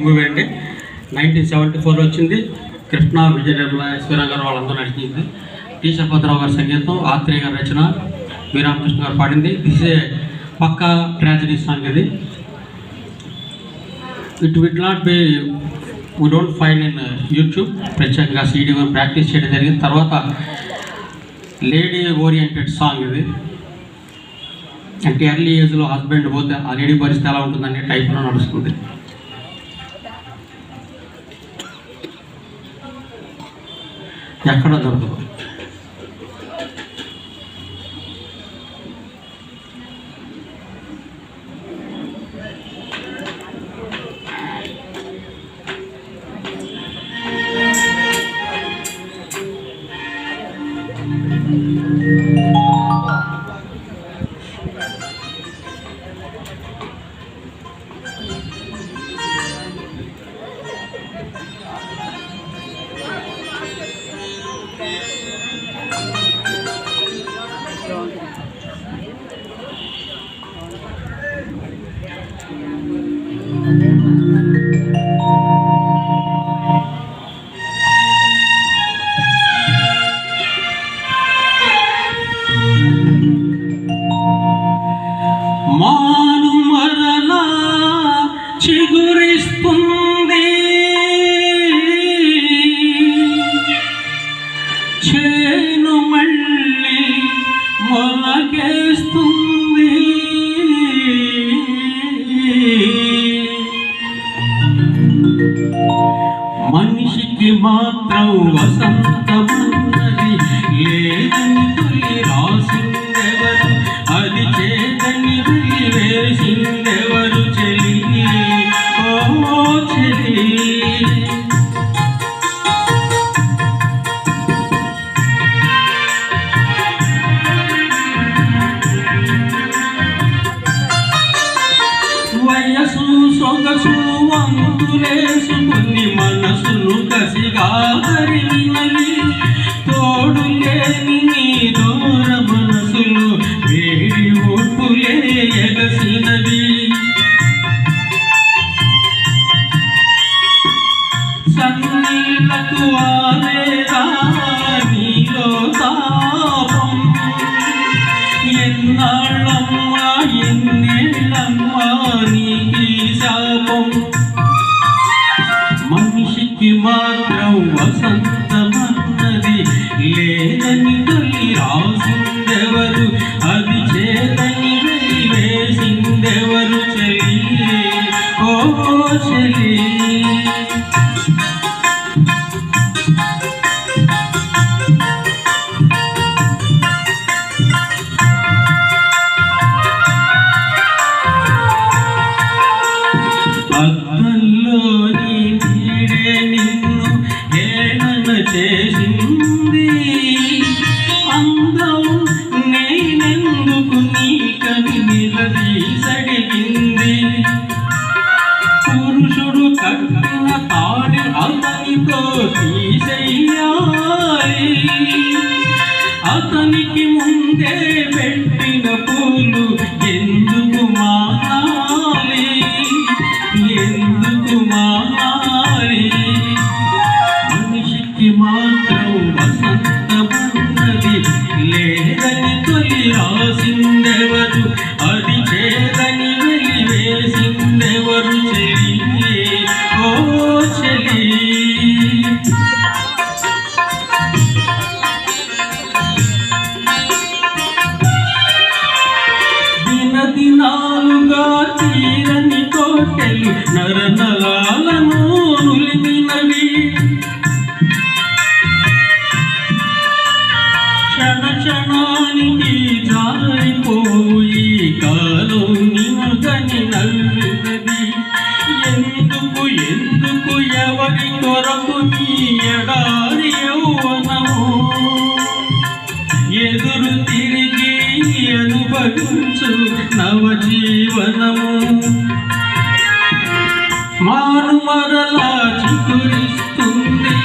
Movie అండి. 1974 వచ్చింది. కృష్ణ, విజయ నిర్మల, ఎస్వీరావు గారు వాళ్ళందరూ నడిచింది. టి శరపతిరావు గారి సంగీతం, ఆత్రేయ గారి రచన, వి రామకృష్ణ గారు పాడింది. దిస్ ఏ పక్కా ట్రాజడీ సాంగ్ ఇది. It will not be we don't find in YouTube. ప్రత్యేకంగా సీడీ ప్రాక్టీస్ చేయడం జరిగింది. తర్వాత లేడీ ఓరియంటెడ్ సాంగ్ ఇది. అంటే ఎర్లీ ఏజ్లో హస్బెండ్ పోతే ఆ లేడీ పరిస్థితి ఎలా ఉంటుందనే టైప్లో నడుస్తుంది. ఎక్కడ దొరకదు. మాను మరలా చిగురిస్తుంది, చేను మళ్ళీ మొలకేస్తుంది. మనిషికి మాత్రం వసంతమున్నది లేదని తొలి రాసిందెవరు, అది చేదని వేసిందెవరు చెలి, ఓ చెలి. వయసు సొగసు వంతులేసుకుని మనసును కసిగా హరినవి, తోడు లేని నీ దూర మనసులు వేడి ఒప్పులే ఎగసినవి. సన్నీలకు ఆరేరా నీలో తాపం, ఎన్నాళ్ళమ్మా ఎన్నేళ్ళమ్మా నీకి శాపం. మనిషికి మాత్రం వసంతమన్నది లేదని తొలి రాసిందెవరు, అది చేదని వేసిందెవరు చెలి, ఓ చెలి. అద్దంలోని నీడే నిన్ను హేళన చేసింది, అందం నేనెందుకు నీకని నిలదీసడిగింది. పురుషుడు కట్టిన తాడి అతనితో తీసేయాలి, అతనికి ముందే పెట్టిన పూలు ఎందుకు మానాలి, ఎందుకు మానాలి. మనిషికి మాత్రం వసంతమున్నది లేదని తొలి రాసిందెవరు, అది చేదని వెలివేసిందెవరు చెలి, ఓ చెలి. దినాలుగా తీరని కోటెలు నరనరాలను నులిమినవి, క్షణ క్షణానికి జారిపోయి కాలం నిమగని నవ్వినది. ఎందుకు ఎందుకు ఎవరి కొరకు నీ ఎడారి యౌవనము, ఎదురు తిరిగి అనుభవించు నవజీవనము. మాను మరలా చిగురిస్తుంది,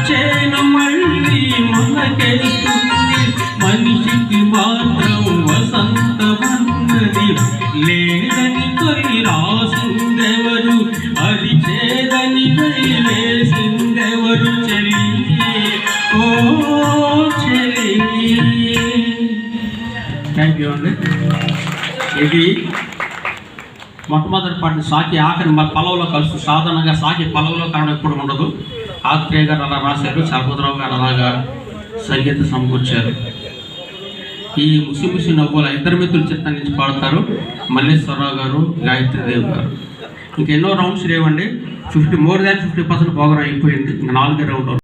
చేను మళ్ళీ మొలకేస్తుంది. మనిషికి మాత్రం వసంతమన్నది లేదని తొలి రాసిందెవరు, అది చే అని వేసిందెవరు చెలి ఓ చెలి. థ్యాంక్ యూ అండి. ఇది మొట్టమొదటి పాట సాకి ఆఖరి పల్లవులో కలుసు. సాధారణంగా సాకి పల్లవులో కలవడం ఎప్పుడు ఉండదు. ఆత్రేయ గారు అలా రాశారు, చలపతిరావు గారు అలాగా సంగీత సమకూర్చారు. ఈ ముసి ముసి నవ్వుల ఇద్దరు మిత్రులు చిత్తం నుంచి పాడతారు మల్లేశ్వరరావు గారు, గాయత్రీదేవి గారు. ఇంకెన్నో రౌండ్స్ లేవండి. 50% ప్రోగ్రామ్ అయిపోయింది. ఇంకా 4 రౌండ్.